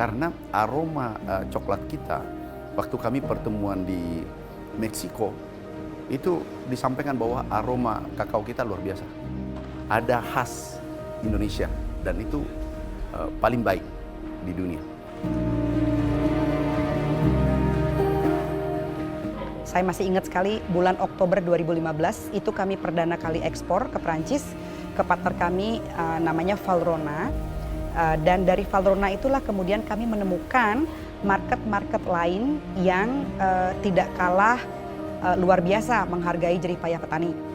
Karena aroma coklat kita, waktu kami pertemuan di Meksiko, itu disampaikan bahwa aroma kakao kita luar biasa. Ada khas Indonesia dan itu paling baik di dunia. Saya masih ingat sekali bulan Oktober 2015 itu kami perdana kali ekspor ke Prancis ke partner kami namanya Valrhona. Dan dari Valrhona itulah kemudian kami menemukan market-market lain yang tidak kalah luar biasa menghargai jerih payah petani.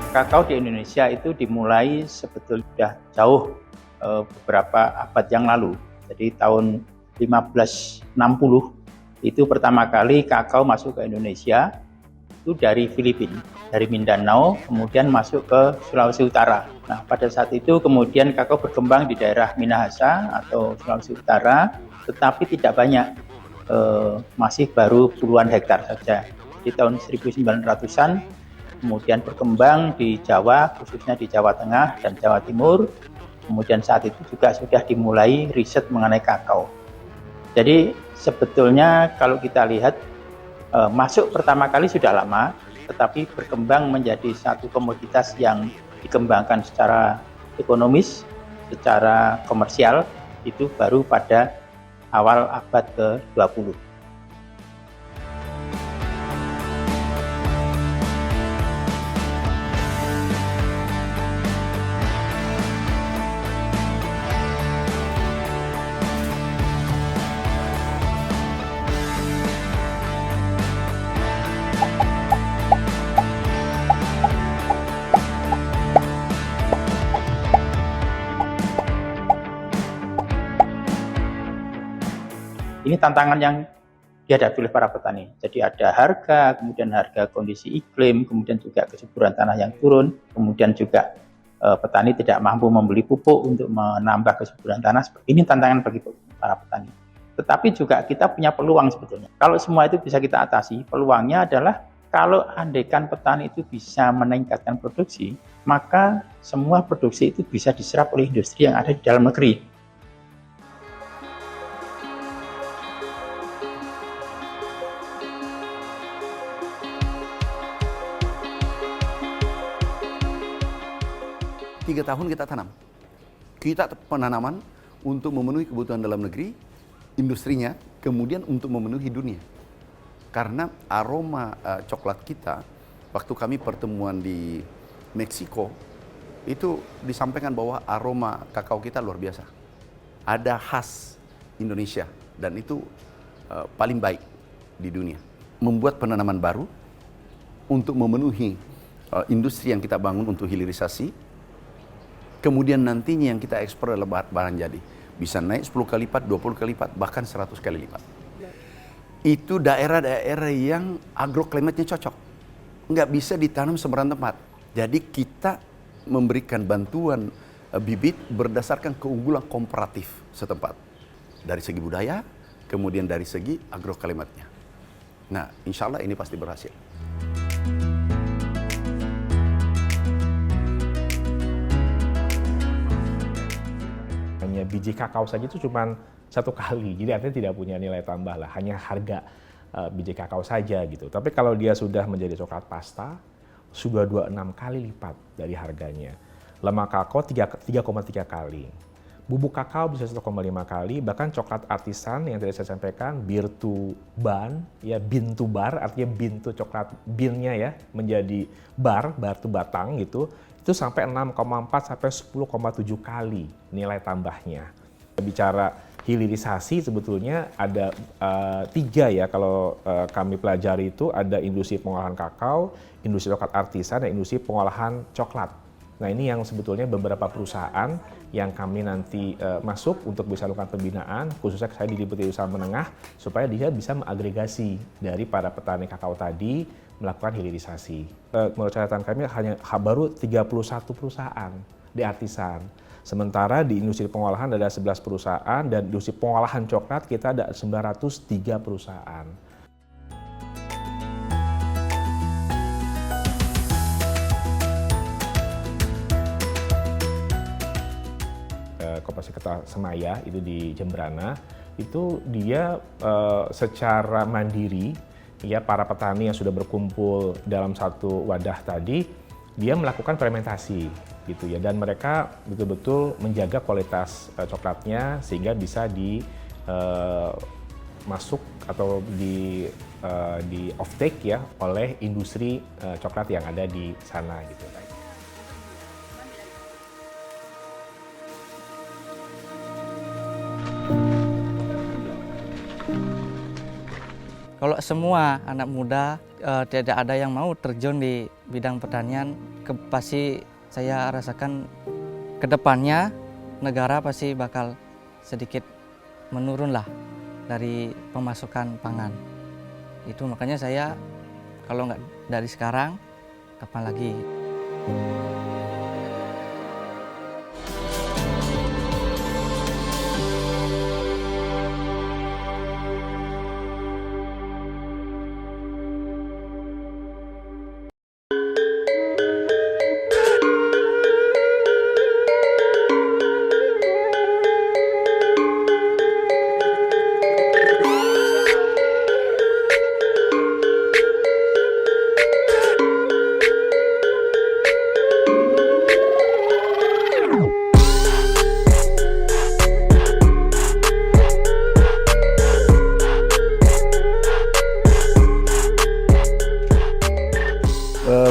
Kakao di Indonesia itu dimulai sebetulnya jauh beberapa abad yang lalu. Jadi tahun 1560 itu pertama kali kakao masuk ke Indonesia itu dari Filipina, dari Mindanao, kemudian masuk ke Sulawesi Utara. Nah, pada saat itu kemudian kakao berkembang di daerah Minahasa atau Sulawesi Utara, tetapi tidak banyak, masih baru puluhan hektar saja. Di tahun 1900-an kemudian berkembang di Jawa, khususnya di Jawa Tengah dan Jawa Timur. Kemudian saat itu juga sudah dimulai riset mengenai kakao. Jadi sebetulnya kalau kita lihat masuk pertama kali sudah lama, tetapi berkembang menjadi satu komoditas yang dikembangkan secara ekonomis, secara komersial, itu baru pada awal abad ke-20. Ini tantangan yang dihadapi oleh para petani. Jadi ada harga, kemudian harga kondisi iklim, kemudian juga kesuburan tanah yang turun, kemudian juga petani tidak mampu membeli pupuk untuk menambah kesuburan tanah. Ini tantangan bagi para petani. Tetapi juga kita punya peluang sebetulnya. Kalau semua itu bisa kita atasi, peluangnya adalah kalau andaikan petani itu bisa meningkatkan produksi, maka semua produksi itu bisa diserap oleh industri yang ada di dalam negeri. Tiga tahun kita tanam. Kita penanaman untuk memenuhi kebutuhan dalam negeri, industrinya, kemudian untuk memenuhi dunia. Karena aroma coklat kita, waktu kami pertemuan di Meksiko, itu disampaikan bahwa aroma kakao kita luar biasa. Ada khas Indonesia dan itu paling baik di dunia. Membuat penanaman baru untuk memenuhi industri yang kita bangun untuk hilirisasi. Kemudian nantinya yang kita ekspor adalah barang jadi. Bisa naik 10 kali lipat, 20 kali lipat, bahkan 100 kali lipat. Itu daerah-daerah yang agroklimatnya cocok. Nggak bisa ditanam sembarang tempat. Jadi kita memberikan bantuan bibit berdasarkan keunggulan komparatif setempat. Dari segi budaya, kemudian dari segi agroklimatnya. Nah, insya Allah ini pasti berhasil. Biji kakao saja itu cuma satu kali, jadi artinya tidak punya nilai tambah lah, hanya harga biji kakao saja gitu. Tapi kalau dia sudah menjadi coklat pasta, sudah 26 kali lipat dari harganya. Lemak kakao 3,3 kali. Bubuk kakao bisa 1,5 kali, bahkan coklat artisan yang tadi saya sampaikan, beer to bun, ya bean to bar, artinya bean to coklat bean-nya ya, menjadi bar to batang gitu, itu sampai 6,4 sampai 10,7 kali nilai tambahnya. Bicara hilirisasi sebetulnya ada 3 ya kalau kami pelajari itu ada industri pengolahan kakao, industri coklat artisan, dan industri pengolahan coklat. Nah ini yang sebetulnya beberapa perusahaan yang kami nanti masuk untuk bisa lakukan pembinaan, khususnya saya di Deputi Usaha Menengah, supaya dia bisa mengagregasi dari para petani kakao tadi melakukan hilirisasi. Menurut catatan kami hanya baru 31 perusahaan di artisan. Sementara di industri pengolahan ada 11 perusahaan dan di industri pengolahan coklat kita ada 903 perusahaan. Koperasi Kerta Semaya itu di Jembrana, itu dia secara mandiri ya para petani yang sudah berkumpul dalam satu wadah tadi, dia melakukan fermentasi gitu ya, dan mereka betul-betul menjaga kualitas coklatnya sehingga bisa masuk atau di offtake ya oleh industri coklat yang ada di sana gitu. Kalau semua anak muda tidak ada yang mau terjun di bidang pertanian, pasti saya rasakan ke depannya negara pasti bakal sedikit menurun lah dari pemasukan pangan. Itu makanya saya kalau nggak dari sekarang, kapan lagi?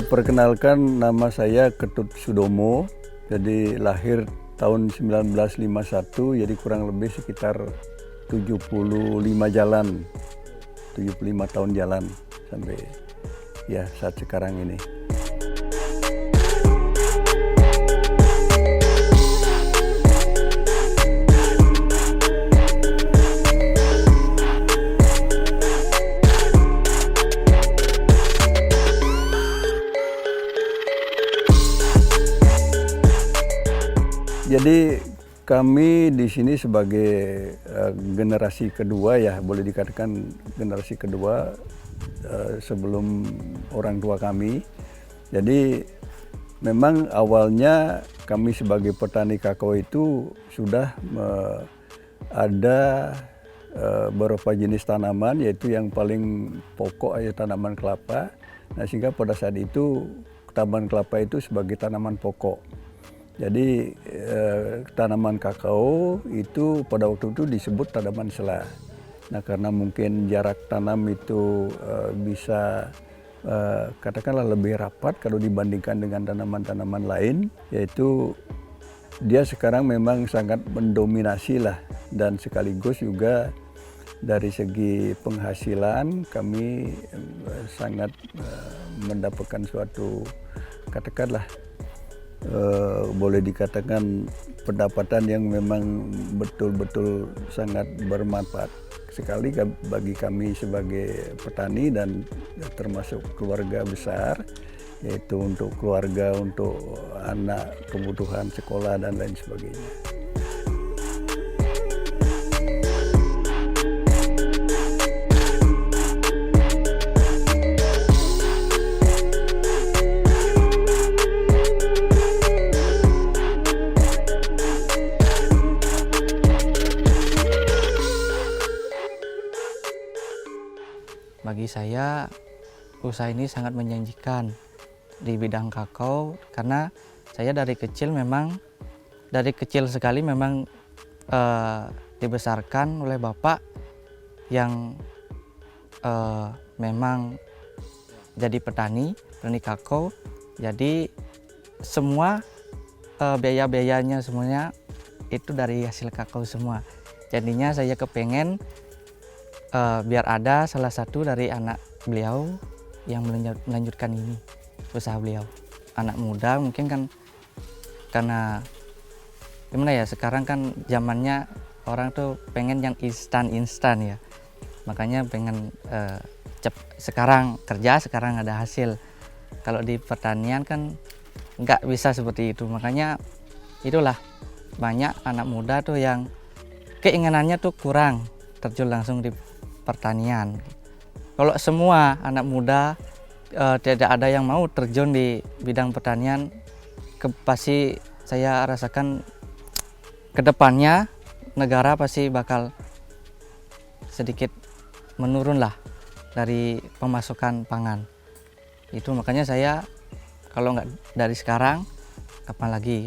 Perkenalkan, nama saya Ketut Sudomo, jadi lahir tahun 1951, jadi kurang lebih sekitar 75 tahun jalan sampai ya saat sekarang ini. Jadi kami di sini sebagai generasi kedua ya, boleh dikatakan generasi kedua sebelum orang tua kami. Jadi memang awalnya kami sebagai petani kakao itu sudah ada beberapa jenis tanaman, yaitu yang paling pokok ya tanaman kelapa. Nah sehingga pada saat itu tanaman kelapa itu sebagai tanaman pokok. Jadi tanaman kakao itu pada waktu itu disebut tanaman sela. Nah karena mungkin jarak tanam itu bisa katakanlah lebih rapat kalau dibandingkan dengan tanaman-tanaman lain, yaitu dia sekarang memang sangat mendominasi lah, dan sekaligus juga dari segi penghasilan kami sangat mendapatkan suatu katakanlah boleh dikatakan pendapatan yang memang betul-betul sangat bermanfaat sekali bagi kami sebagai petani dan termasuk keluarga besar, yaitu untuk keluarga, untuk anak, kebutuhan sekolah dan lain sebagainya. Bagi saya, usaha ini sangat menjanjikan di bidang kakao karena saya dari kecil sekali memang dibesarkan oleh bapak yang memang jadi petani kakao. Jadi semua biaya-biayanya semuanya itu dari hasil kakao semua. Jadinya saya kepengen biar ada salah satu dari anak beliau yang melanjutkan ini usaha beliau. Anak muda mungkin kan karena gimana ya, sekarang kan zamannya orang tuh pengen yang instan ya. Makanya pengen sekarang kerja, sekarang ada hasil. Kalau di pertanian kan nggak bisa seperti itu. Makanya itulah banyak anak muda tuh yang keinginannya tuh kurang terjun langsung di pertanian. Kalau semua anak muda tidak ada yang mau terjun di bidang pertanian, pasti saya rasakan kedepannya negara pasti bakal sedikit menurun lah dari pemasukan pangan. Itu makanya saya kalau nggak dari sekarang, kapan lagi?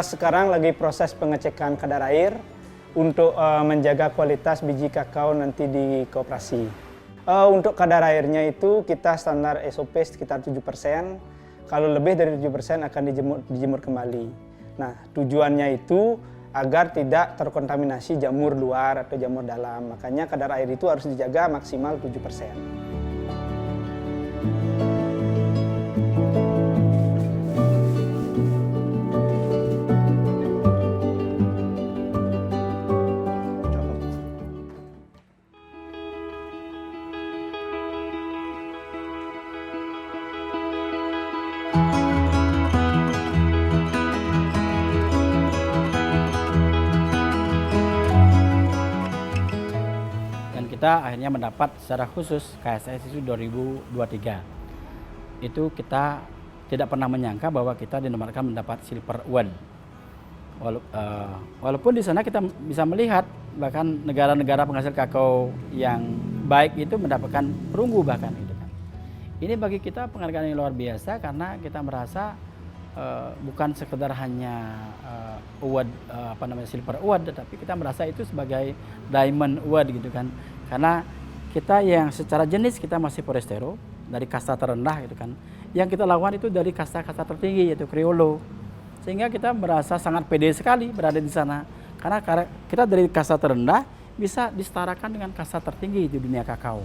Sekarang lagi proses pengecekan kadar air untuk menjaga kualitas biji kakao nanti di koperasi. Untuk kadar airnya itu kita standar SOP sekitar 7%. Kalau lebih dari 7% akan dijemur kembali. Nah, tujuannya itu agar tidak terkontaminasi jamur luar atau jamur dalam. Makanya kadar air itu harus dijaga maksimal 7%. Kita akhirnya mendapat secara khusus KSS itu 2023. Itu kita tidak pernah menyangka bahwa kita dinobatkan mendapat Silver One. Walaupun di sana kita bisa melihat bahkan negara-negara penghasil kakao yang baik itu mendapatkan perunggu bahkan gitu kan. Ini bagi kita penghargaan yang luar biasa karena kita merasa bukan sekedar hanya award Silver Award, tetapi kita merasa itu sebagai Diamond Award gitu kan. Karena kita yang secara jenis kita masih Forastero dari kasta terendah gitu kan. yang kita lakukan itu dari kasta-kasta tertinggi yaitu Criollo. Sehingga kita merasa sangat pede sekali berada di sana. Karena kita dari kasta terendah bisa disetarakan dengan kasta tertinggi di dunia kakao.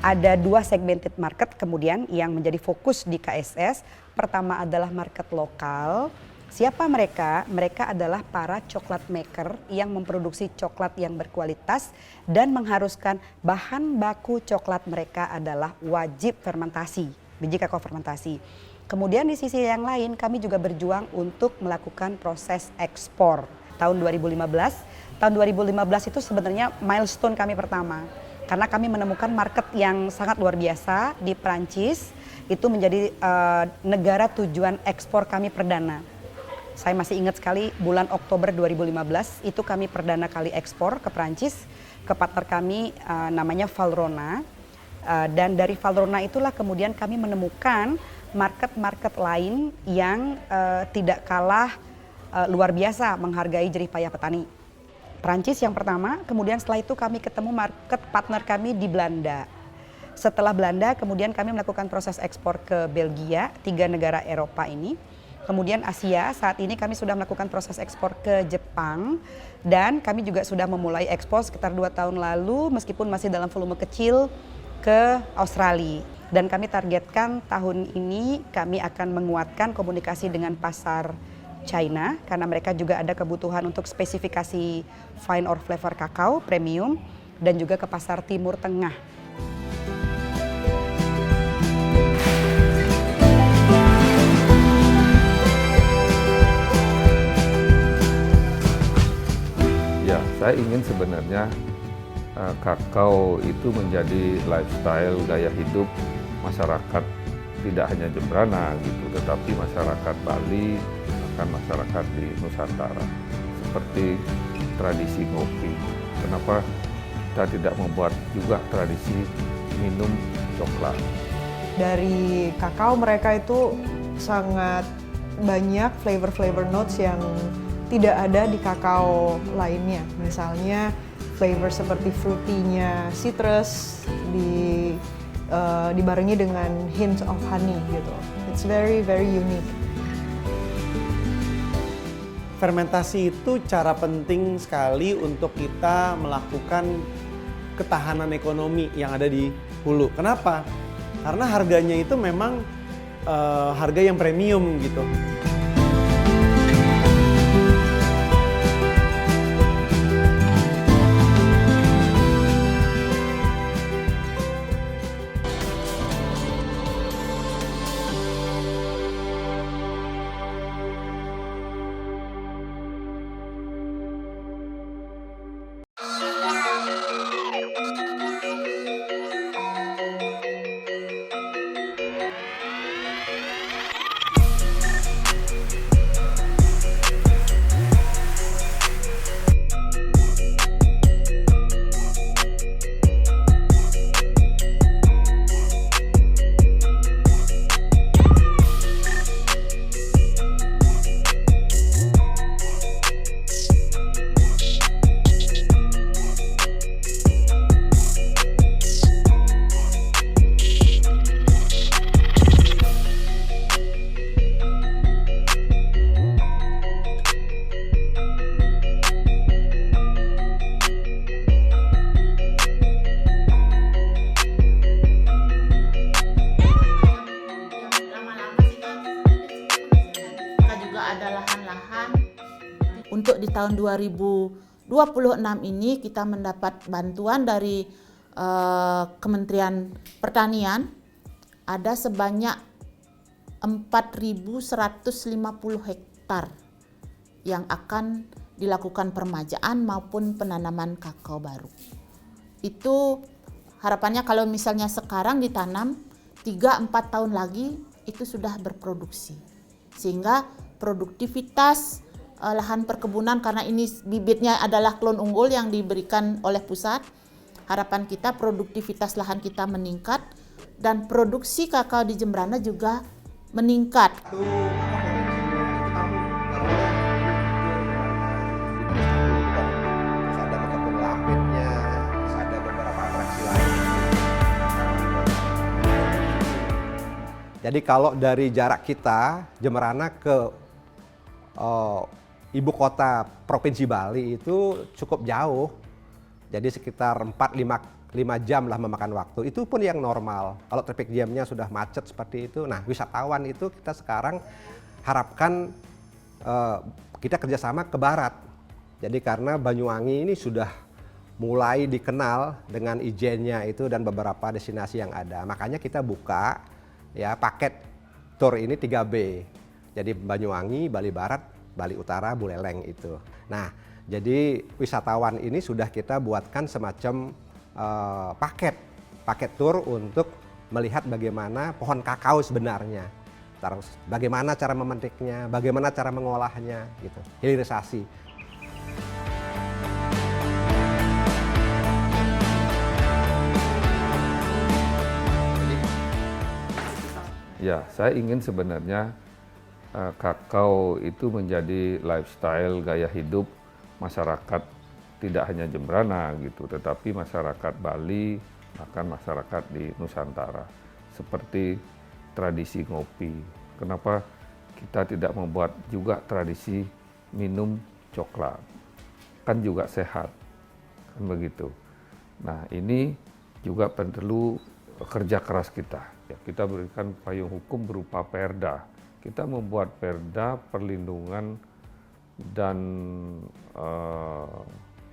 Ada 2 segmented market kemudian yang menjadi fokus di KSS. Pertama adalah market lokal. Siapa mereka? Mereka adalah para coklat maker yang memproduksi coklat yang berkualitas dan mengharuskan bahan baku coklat mereka adalah wajib fermentasi, biji kakao fermentasi. Kemudian di sisi yang lain kami juga berjuang untuk melakukan proses ekspor. Tahun 2015 itu sebenarnya milestone kami pertama. Karena kami menemukan market yang sangat luar biasa di Perancis, itu menjadi negara tujuan ekspor kami perdana. Saya masih ingat sekali bulan Oktober 2015 itu kami perdana kali ekspor ke Perancis, ke partner kami namanya Valrhona. Dan dari Valrhona itulah kemudian kami menemukan market-market lain yang tidak kalah luar biasa menghargai jerih payah petani. Perancis yang pertama, kemudian setelah itu kami ketemu market partner kami di Belanda. Setelah Belanda, kemudian kami melakukan proses ekspor ke Belgia, 3 negara Eropa ini. Kemudian Asia, saat ini kami sudah melakukan proses ekspor ke Jepang. Dan kami juga sudah memulai ekspor sekitar 2 tahun lalu, meskipun masih dalam volume kecil, ke Australia. Dan kami targetkan tahun ini kami akan menguatkan komunikasi dengan pasar China karena mereka juga ada kebutuhan untuk spesifikasi fine or flavor kakao premium dan juga ke pasar Timur Tengah. Ya, saya ingin sebenarnya kakao itu menjadi lifestyle gaya hidup masyarakat, tidak hanya Jembrana gitu, tetapi masyarakat Bali, bahkan masyarakat di Nusantara, seperti tradisi ngopi. Kenapa kita tidak membuat juga tradisi minum coklat? Dari kakao mereka itu sangat banyak flavor notes yang tidak ada di kakao lainnya. Misalnya flavor seperti fruity-nya citrus dibarengi dengan hints of honey gitu. It's very unique. Fermentasi itu cara penting sekali untuk kita melakukan ketahanan ekonomi yang ada di hulu. Kenapa? Karena harganya itu memang harga yang premium gitu. Untuk di tahun 2026 ini kita mendapat bantuan dari Kementerian Pertanian ada sebanyak 4.150 hektar yang akan dilakukan permajaan maupun penanaman kakao baru. Itu harapannya kalau misalnya sekarang ditanam 3-4 tahun lagi itu sudah berproduksi. Sehingga produktivitas lahan perkebunan, karena ini bibitnya adalah klon unggul yang diberikan oleh pusat, harapan kita produktivitas lahan kita meningkat, dan produksi kakao di Jembrana juga meningkat. Jadi kalau dari jarak kita Jembrana ke ibu kota Provinsi Bali itu cukup jauh. Jadi sekitar 4-5 jam lah memakan waktu. Itu pun yang normal. Kalau traffic jamnya sudah macet seperti itu. Nah, wisatawan itu kita sekarang harapkan kita kerjasama ke barat. Jadi karena Banyuwangi ini sudah mulai dikenal dengan ijennya itu dan beberapa destinasi yang ada. Makanya kita buka ya paket tour ini 3B. Jadi Banyuwangi, Bali Barat, Bali Utara, Buleleng itu. Nah, jadi wisatawan ini sudah kita buatkan semacam paket tour untuk melihat bagaimana pohon kakao sebenarnya. Terus bagaimana cara memetiknya, bagaimana cara mengolahnya gitu. Hilirisasi. Ya, saya ingin sebenarnya kakao itu menjadi lifestyle gaya hidup masyarakat, tidak hanya Jembrana gitu, tetapi masyarakat Bali, bahkan masyarakat di Nusantara. Seperti tradisi ngopi. Kenapa kita tidak membuat juga tradisi minum coklat? Kan juga sehat, kan begitu. Nah, ini juga perlu kerja keras kita. Ya, kita berikan payung hukum berupa perda. Kita membuat perda perlindungan dan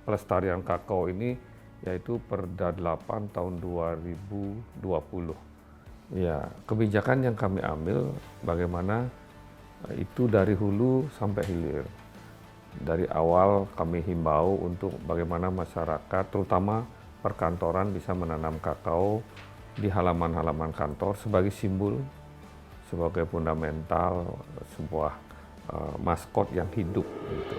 pelestarian kakao ini, yaitu Perda 8 tahun 2020. Ya, kebijakan yang kami ambil bagaimana itu dari hulu sampai hilir. Dari awal kami himbau untuk bagaimana masyarakat, terutama perkantoran, bisa menanam kakao di halaman-halaman kantor sebagai simbol, sebagai fundamental, sebuah maskot yang hidup gitu.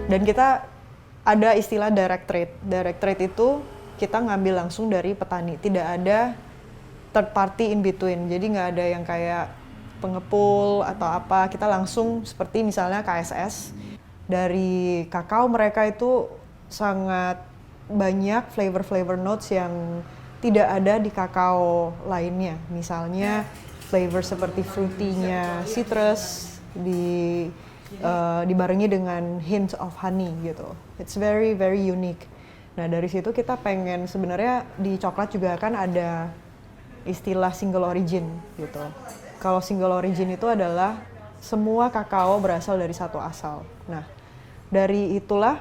Dan kita ada istilah direct trade. Direct trade itu kita ngambil langsung dari petani, tidak ada third party in between. Jadi nggak ada yang kayak pengepul atau apa. Kita langsung seperti misalnya KSS, dari kakao mereka itu sangat banyak flavor notes yang tidak ada di kakao lainnya. Misalnya flavor seperti fruity-nya citrus, dibarengi dengan hint of honey gitu. It's very very unique. Nah, dari situ kita pengen, sebenarnya di coklat juga kan ada istilah single origin gitu. Kalau single origin itu adalah semua kakao berasal dari satu asal. Nah, dari itulah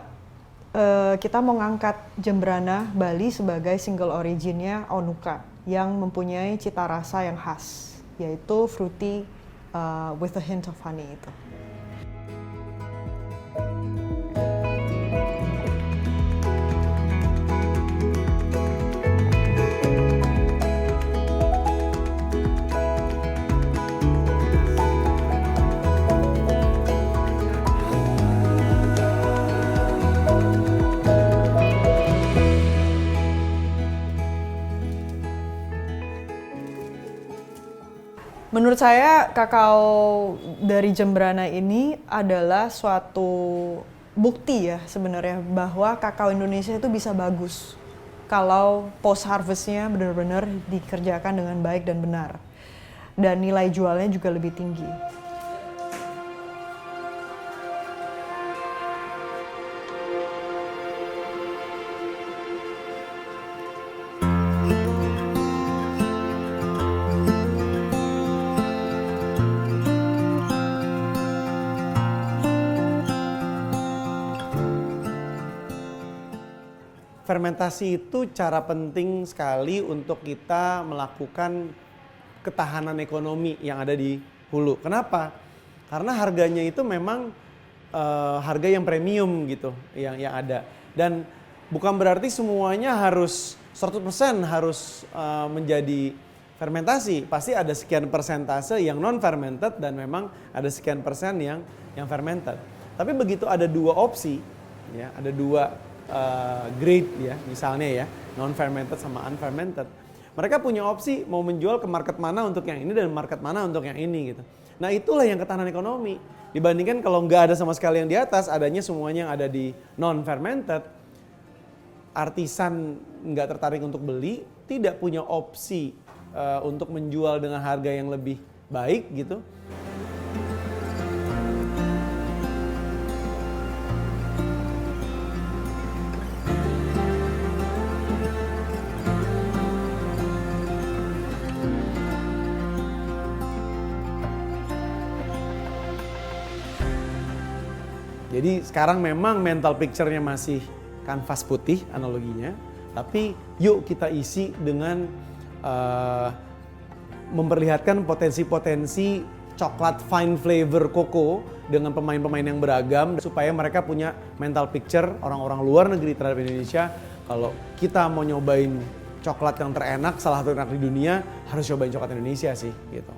kita mau ngangkat Jembrana Bali sebagai single originnya Onuka yang mempunyai cita rasa yang khas, yaitu fruity with a hint of honey itu. Menurut saya kakao dari Jembrana ini adalah suatu bukti ya sebenarnya bahwa kakao Indonesia itu bisa bagus kalau post harvestnya benar-benar dikerjakan dengan baik dan benar, dan nilai jualnya juga lebih tinggi. Fermentasi itu cara penting sekali untuk kita melakukan ketahanan ekonomi yang ada di hulu. Kenapa? Karena harganya itu memang harga yang premium gitu yang ada. Dan bukan berarti semuanya harus 100% harus menjadi fermentasi. Pasti ada sekian persentase yang non fermented dan memang ada sekian persen yang fermented. Tapi begitu ada dua opsi, ya, ada dua grade ya, misalnya ya, non fermented sama unfermented. Mereka punya opsi mau menjual ke market mana untuk yang ini dan market mana untuk yang ini gitu. Nah, itulah yang ketahanan ekonomi. Dibandingkan kalau nggak ada sama sekali yang di atas, adanya semuanya yang ada di non fermented, artisan nggak tertarik untuk beli, tidak punya opsi untuk menjual dengan harga yang lebih baik gitu. Jadi sekarang memang mental picture-nya masih kanvas putih analoginya, tapi yuk kita isi dengan memperlihatkan potensi-potensi coklat fine flavor koko dengan pemain-pemain yang beragam supaya mereka punya mental picture orang-orang luar negeri terhadap Indonesia. Kalau kita mau nyobain coklat yang terenak, salah satu enak di dunia, harus cobain coklat Indonesia sih gitu.